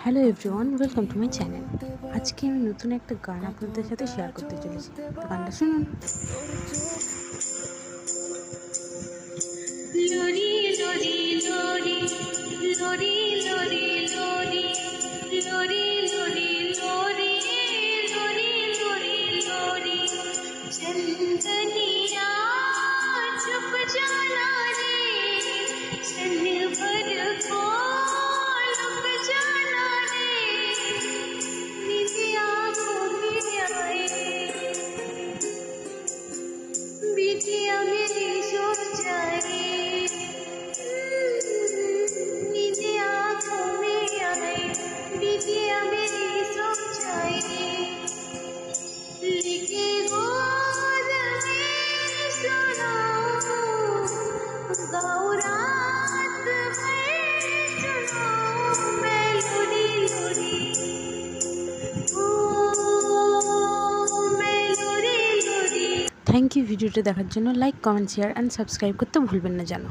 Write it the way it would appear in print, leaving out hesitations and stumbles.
Hello everyone, welcome to my channel. আজকে আমি নতুন একটা গান আপনাদের সাথে শেয়ার করতে চলেছি। তো গানটা শুনুন। লোরি লোরি লোরি লোরি লোরি লোরি লোরি লোরি লোরি লোরি লোরি লোরি चंदनिया छुप जाना रे छन भर को लुक जाना रे निजी आंखों में आए बिटिया मेरी सो जाए निजी आंखों में आए बिटिया मेरी सो जाए लिखे गोद में सुनो गाओ रात भर सुनो मैं लोरी लोरी ओ मैं लोरी लोरी। থ্যাংক ইউ ভিডিওটা দেখার জন্য। Like, comment, share and subscribe করতে ভুলবেন না যেন।